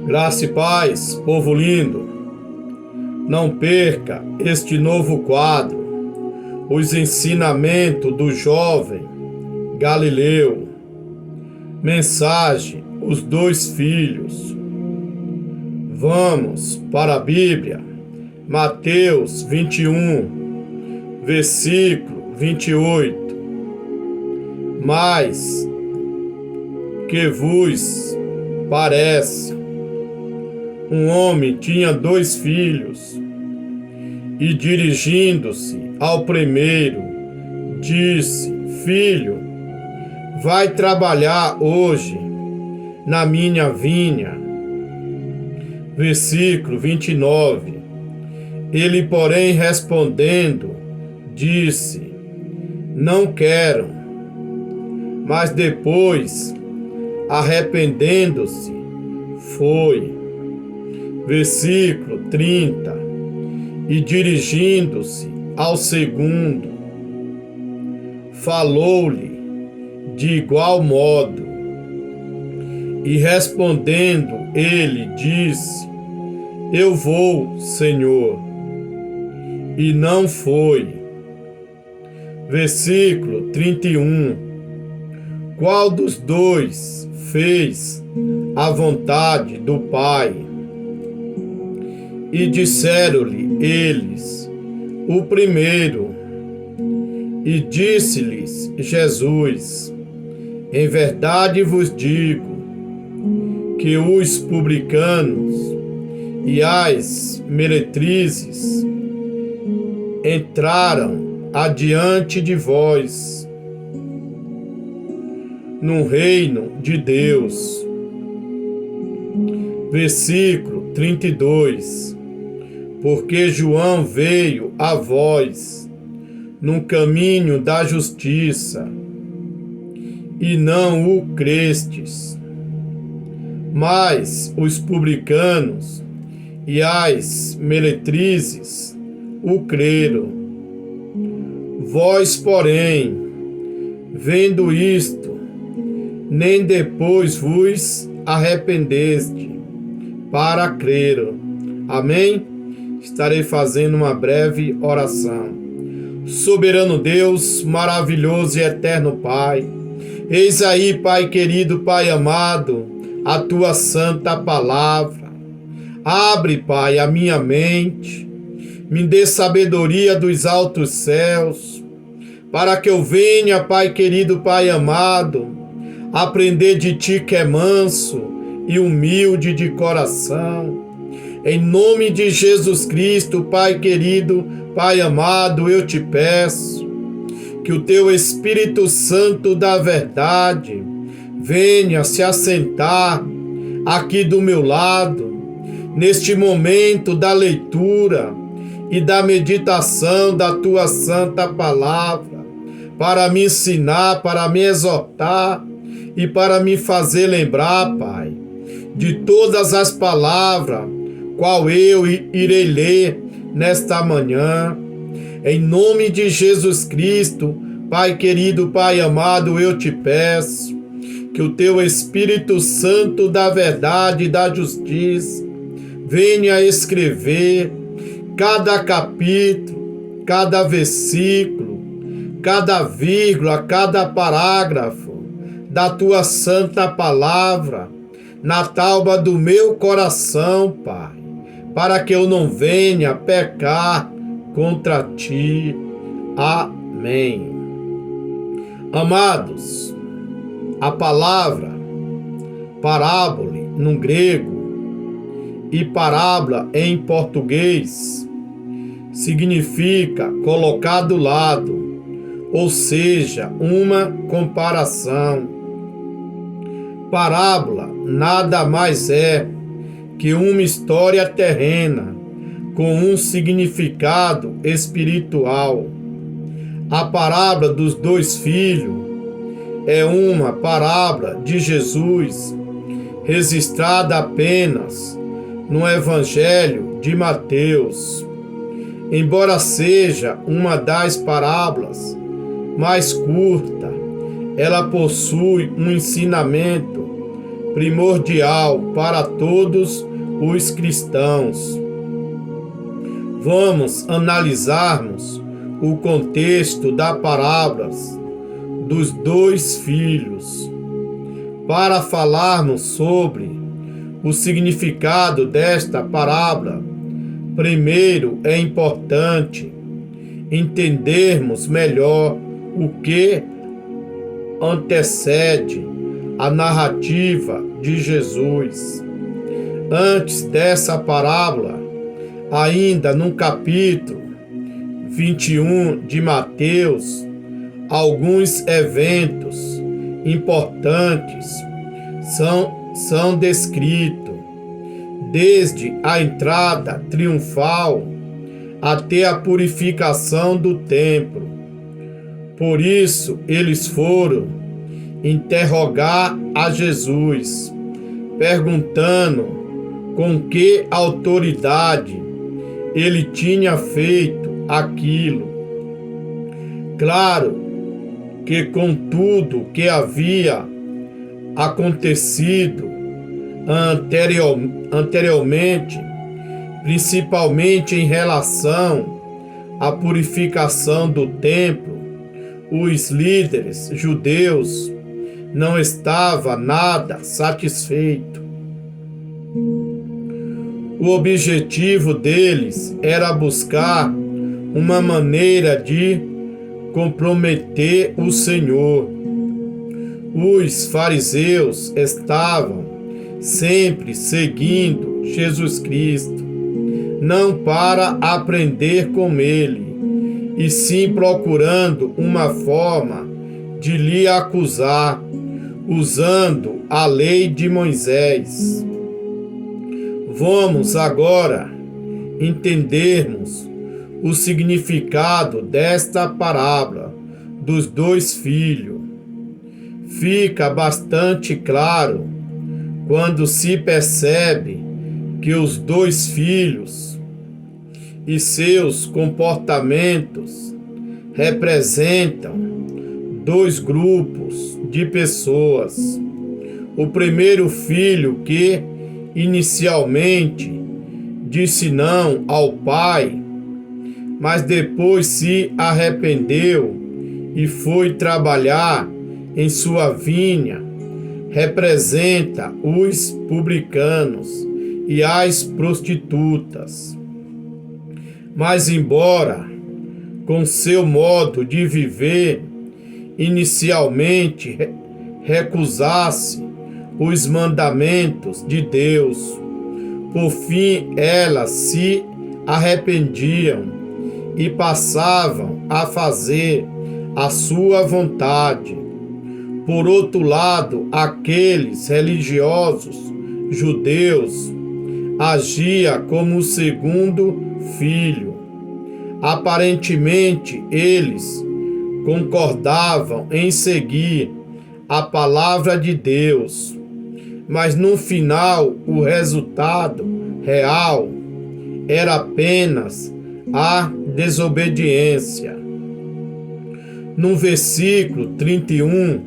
Graça e paz, povo lindo. Não perca este novo quadro, os ensinamentos do jovem Galileu. Mensagem, os dois filhos. Vamos para a Bíblia. Mateus 21, versículo 28. Mas que vos parece? Um homem tinha dois filhos, e dirigindo-se ao primeiro, disse: Filho, vai trabalhar hoje na minha vinha. Versículo 29. Ele, porém, respondendo, disse: Não quero. Mas depois, arrependendo-se, foi. Versículo 30. E dirigindo-se ao segundo, falou-lhe de igual modo. E respondendo ele, disse: Eu vou, Senhor. E não foi. Versículo 31. Qual dos dois fez a vontade do Pai? E disseram-lhe eles: O primeiro. E disse-lhes Jesus: Em verdade vos digo que os publicanos e as meretrizes entraram adiante de vós no reino de Deus. Versículo 32. Porque João veio a vós no caminho da justiça, e não o crestes, mas os publicanos e as meretrizes o creram. Vós, porém, vendo isto, nem depois vos arrependeste para crer. Amém? Estarei fazendo uma breve oração. Soberano Deus, maravilhoso e eterno Pai, eis aí, Pai querido, Pai amado, a Tua santa palavra. Abre, Pai, a minha mente, me dê sabedoria dos altos céus, para que eu venha, Pai querido, Pai amado, aprender de Ti que é manso e humilde de coração. Em nome de Jesus Cristo, Pai querido, Pai amado, eu te peço que o Teu Espírito Santo da verdade venha se assentar aqui do meu lado, neste momento da leitura e da meditação da Tua santa palavra, para me ensinar, para me exortar e para me fazer lembrar, Pai, de todas as palavras qual eu irei ler nesta manhã. Em nome de Jesus Cristo, Pai querido, Pai amado, eu te peço que o Teu Espírito Santo da verdade e da justiça venha escrever cada capítulo, cada versículo, cada vírgula, cada parágrafo da Tua santa palavra na tábua do meu coração, Pai, para que eu não venha pecar contra Ti. Amém. Amados, a palavra parábola no grego e parábola em português significa colocar do lado, ou seja, uma comparação. Parábola nada mais é que uma história terrena com um significado espiritual. A parábola dos dois filhos é uma parábola de Jesus registrada apenas no Evangelho de Mateus. Embora seja uma das parábolas mais curta, ela possui um ensinamento primordial para todos os cristãos. Vamos analisarmos o contexto da parábola dos dois filhos. Para falarmos sobre o significado desta parábola, primeiro é importante entendermos melhor o que antecede a narrativa de Jesus. Antes dessa parábola, ainda no capítulo 21 de Mateus, alguns eventos importantes são descritos, desde a entrada triunfal até a purificação do templo. Por isso, eles foram interrogar a Jesus, perguntando com que autoridade ele tinha feito aquilo. Claro que com tudo que havia acontecido anteriormente, principalmente em relação à purificação do templo, os líderes judeus não estavam nada satisfeitos. O objetivo deles era buscar uma maneira de comprometer o Senhor. Os fariseus estavam sempre seguindo Jesus Cristo, não para aprender com ele, e sim procurando uma forma de lhe acusar, usando a lei de Moisés. Vamos agora entendermos o significado desta parábola dos dois filhos. Fica bastante claro quando se percebe que os dois filhos e seus comportamentos representam dois grupos de pessoas. O primeiro filho, que inicialmente disse não ao pai, mas depois se arrependeu e foi trabalhar em sua vinha, representa os publicanos e as prostitutas. Mas embora com seu modo de viver inicialmente recusasse os mandamentos de Deus, por fim elas se arrependiam e passavam a fazer a sua vontade. Por outro lado, aqueles religiosos judeus agiam como o segundo filho. Aparentemente, eles concordavam em seguir a palavra de Deus, mas no final o resultado real era apenas a desobediência. No versículo 31,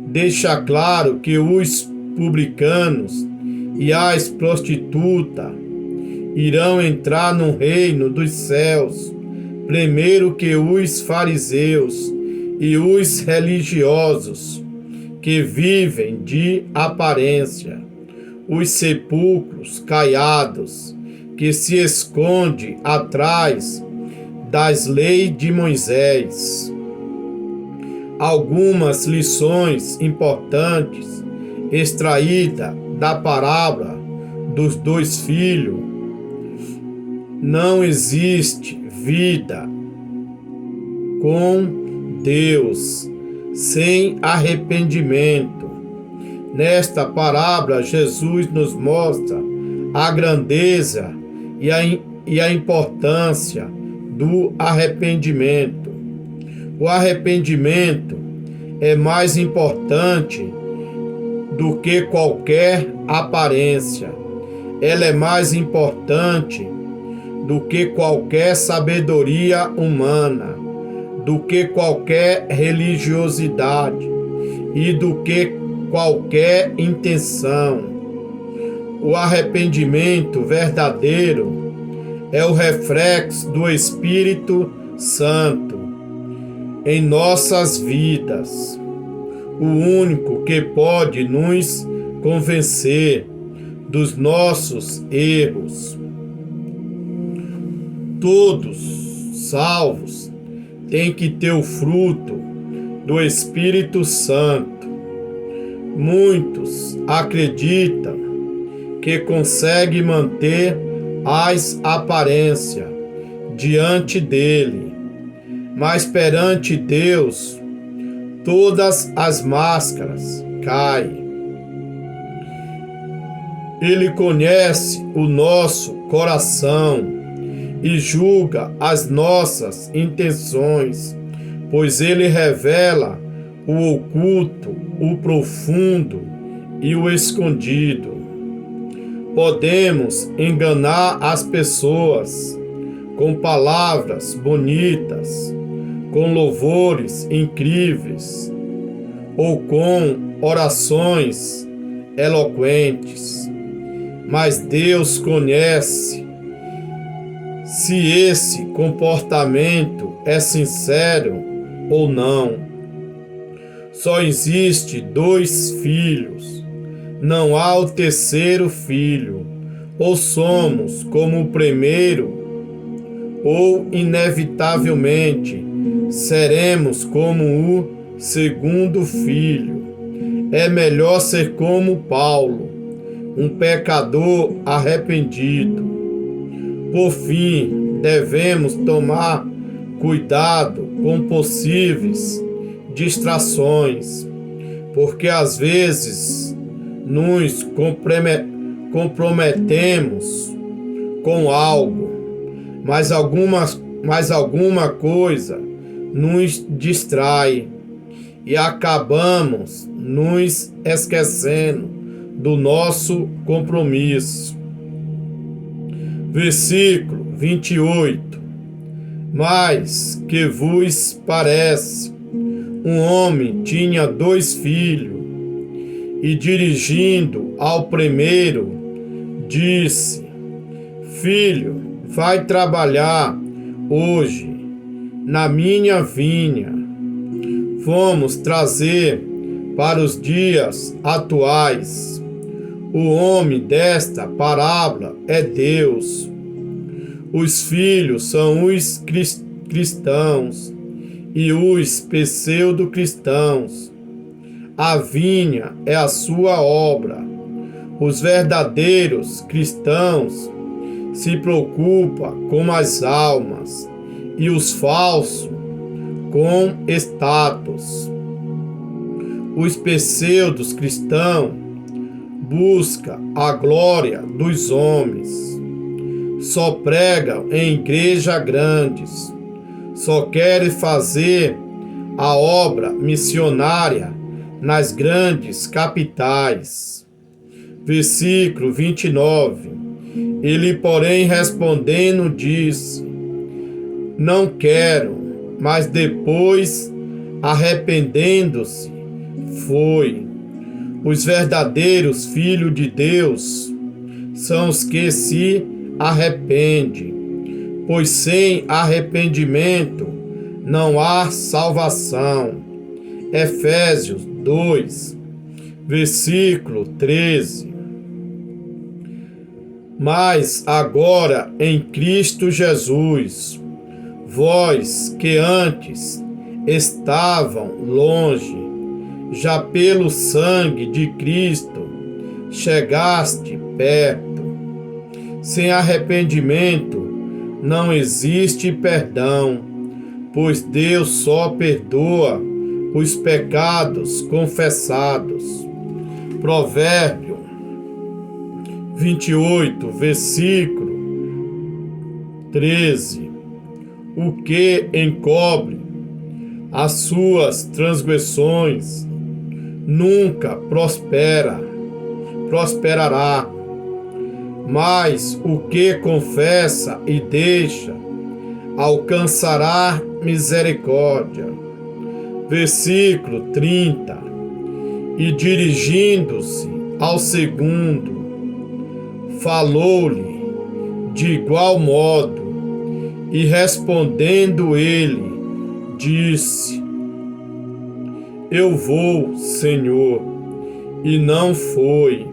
deixa claro que os publicanos e as prostitutas irão entrar no reino dos céus primeiro que os fariseus e os religiosos que vivem de aparência, os sepulcros caiados que se esconde atrás das leis de Moisés. Algumas lições importantes extraídas da parábola dos dois filhos. Não existe vida com Deus sem arrependimento. Nesta parábola, Jesus nos mostra a grandeza e a importância do arrependimento. O arrependimento é mais importante do que qualquer aparência. Ela é mais importante do que qualquer sabedoria humana, do que qualquer religiosidade e do que qualquer intenção. O arrependimento verdadeiro é o reflexo do Espírito Santo em nossas vidas, o único que pode nos convencer dos nossos erros. Todos salvos têm que ter o fruto do Espírito Santo. Muitos acreditam que conseguem manter as aparências diante dele, mas perante Deus todas as máscaras caem. Ele conhece o nosso coração e julga as nossas intenções, pois ele revela o oculto, o profundo e o escondido. Podemos enganar as pessoas com palavras bonitas, com louvores incríveis ou com orações eloquentes, mas Deus conhece se esse comportamento é sincero ou não. Só existe 2 filhos, não há o terceiro filho. Ou somos como o primeiro, ou inevitavelmente seremos como o segundo filho. É melhor ser como Paulo, um pecador arrependido. Por fim, devemos tomar cuidado com possíveis distrações, porque às vezes nos comprometemos com algo, mas alguma coisa nos distrai e acabamos nos esquecendo do nosso compromisso. Versículo 28. Mas que vos parece? Um homem tinha 2 filhos, e dirigindo ao primeiro, disse: Filho, vai trabalhar hoje na minha vinha. Vamos trazer para os dias atuais. O homem desta parábola é Deus. Os filhos são os cristãos e os pseudo-cristãos. A vinha é a sua obra. Os verdadeiros cristãos se preocupam com as almas e os falsos com status. Os pseudos cristãos buscam a glória dos homens, só pregam em igrejas grandes, só querem fazer a obra missionária nas grandes capitais. Versículo 29. Ele, porém, respondendo, disse: Não quero, mas depois, arrependendo-se, foi. Os verdadeiros filhos de Deus são os que se arrependem, pois sem arrependimento não há salvação. Efésios 2, versículo 13. Mas agora em Cristo Jesus, vós que antes estavam longe, já pelo sangue de Cristo chegaste perto. Sem arrependimento não existe perdão, pois Deus só perdoa os pecados confessados. Provérbio 28, versículo 13. O que encobre as suas transgressões nunca prosperará, mas o que confessa e deixa alcançará misericórdia. Versículo 30. E dirigindo-se ao segundo, falou-lhe de igual modo, e respondendo ele, disse: Eu vou, Senhor, e não foi.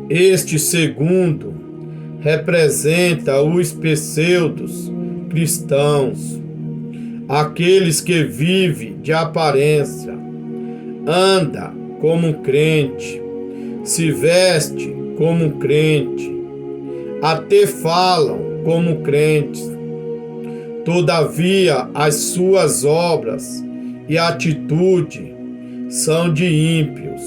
Este segundo representa os pseudos cristãos, aqueles que vivem de aparência, anda como crente, se veste como crente, até falam como crentes. Todavia, as suas obras e atitude são de ímpios.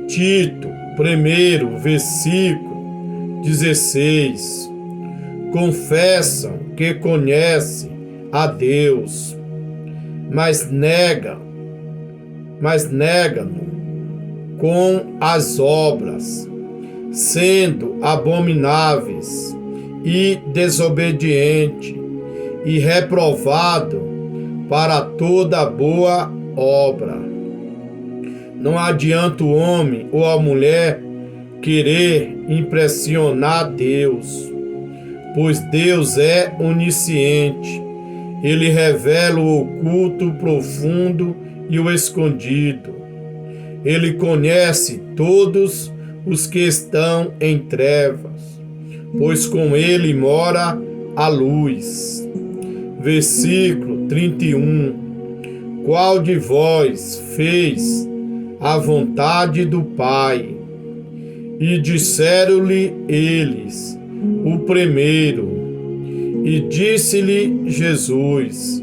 Tito, 1, versículo 16. Confessam que conhecem a Deus, mas negam-no com as obras, sendo abomináveis e desobediente e reprovado para toda boa obra. Não adianta o homem ou a mulher querer impressionar Deus, pois Deus é onisciente. Ele revela o oculto, o profundo e o escondido. Ele conhece todos os que estão em trevas, pois com ele mora a luz. Versículo 31. Qual de vós fez a vontade do Pai? E disseram-lhe eles, o primeiro. E disse-lhe Jesus: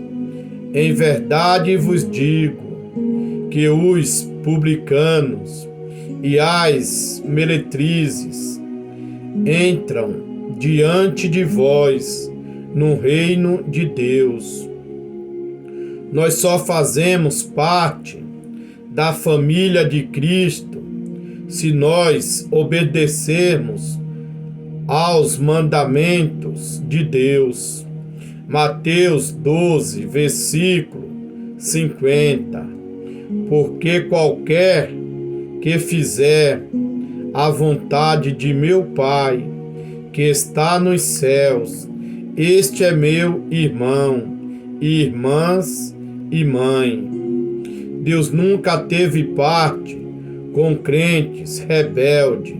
Em verdade vos digo que os publicanos e as meretrizes entram diante de vós no reino de Deus. Nós só fazemos parte da família de Cristo se nós obedecermos aos mandamentos de Deus. Mateus 12, versículo 50. Porque qualquer que fizer a vontade de meu Pai, que está nos céus, este é meu irmão, irmãs e mãe. Deus nunca teve parte com crentes rebeldes,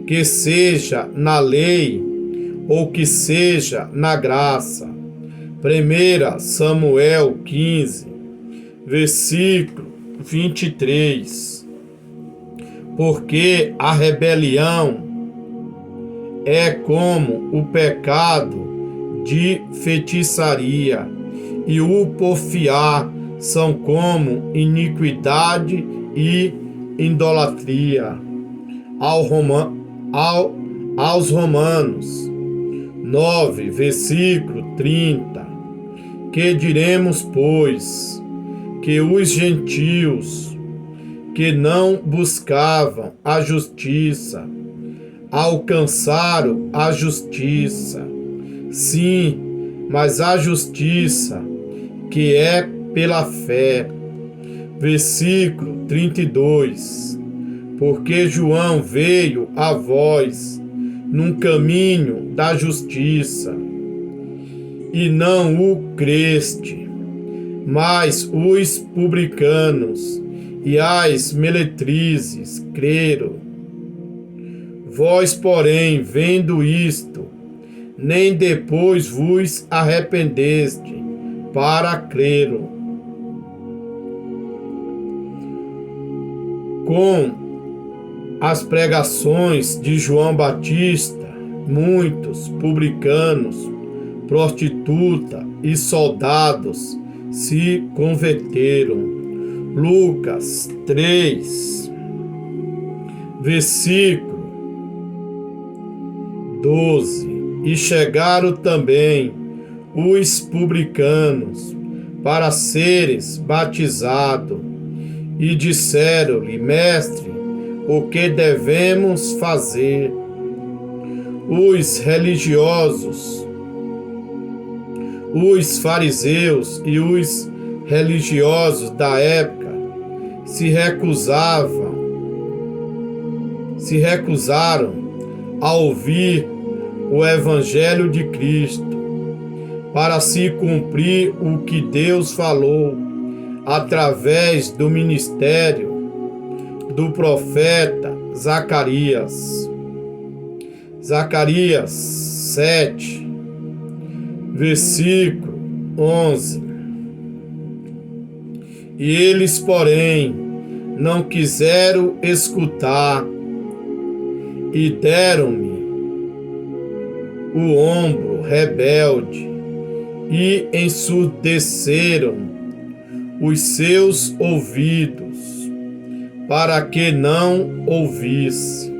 que seja na lei ou que seja na graça. 1 Samuel 15, versículo 23. Porque a rebelião é como o pecado de feitiçaria, e o porfiar são como iniquidade e idolatria. Aos Romanos 9, versículo 30. Que diremos, pois, que os gentios que não buscavam a justiça alcançaram a justiça? Sim, mas a justiça que é pela fé. Versículo 32. Porque João veio a vós num caminho da justiça, e não o creste, mas os publicanos e as meretrizes creram. Vós, porém, vendo isto, nem depois vos arrependeste para crer. Com as pregações de João Batista, muitos publicanos, prostitutas e soldados se converteram. Lucas 3, versículo 12. E chegaram também os publicanos para seres batizados, e disseram-lhe: Mestre, o que devemos fazer? Os religiosos, os fariseus e os religiosos da época se recusaram a ouvir o Evangelho de Cristo, para se cumprir o que Deus falou através do ministério do profeta Zacarias. Zacarias 7, versículo 11. E eles, porém, não quiseram escutar e deram-me o ombro rebelde e ensurdeceram os seus ouvidos, para que não ouvisse.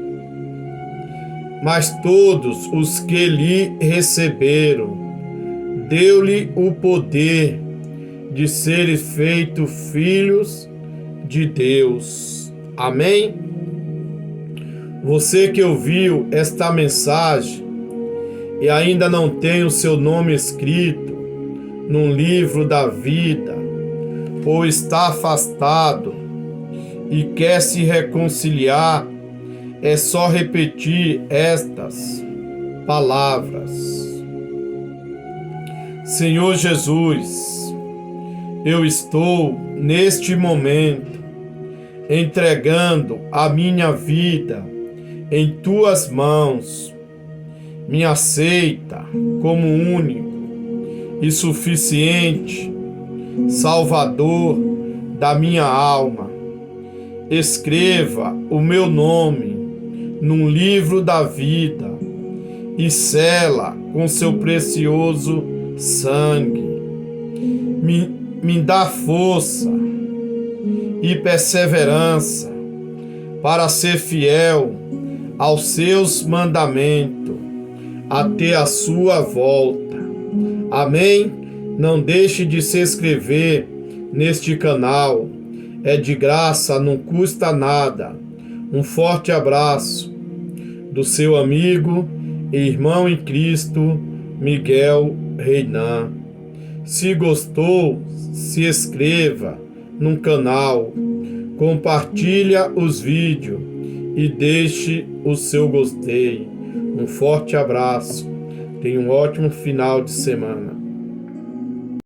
Mas todos os que lhe receberam, deu-lhe o poder de serem feitos filhos de Deus. Amém? Você que ouviu esta mensagem e ainda não tem o seu nome escrito num livro da vida, ou está afastado e quer se reconciliar, é só repetir estas palavras. Senhor Jesus, eu estou neste momento entregando a minha vida em tuas mãos. Me aceita como único e suficiente Salvador da minha alma. Escreva o meu nome num livro da vida e sela com seu precioso sangue. Me dá força e perseverança para ser fiel aos seus mandamentos até a sua volta. Amém? Não deixe de se inscrever neste canal. É de graça, não custa nada. Um forte abraço do seu amigo e irmão em Cristo, Miguel Reinan. Se gostou, se inscreva no canal, compartilha os vídeos e deixe o seu gostei. Um forte abraço. Tenha um ótimo final de semana.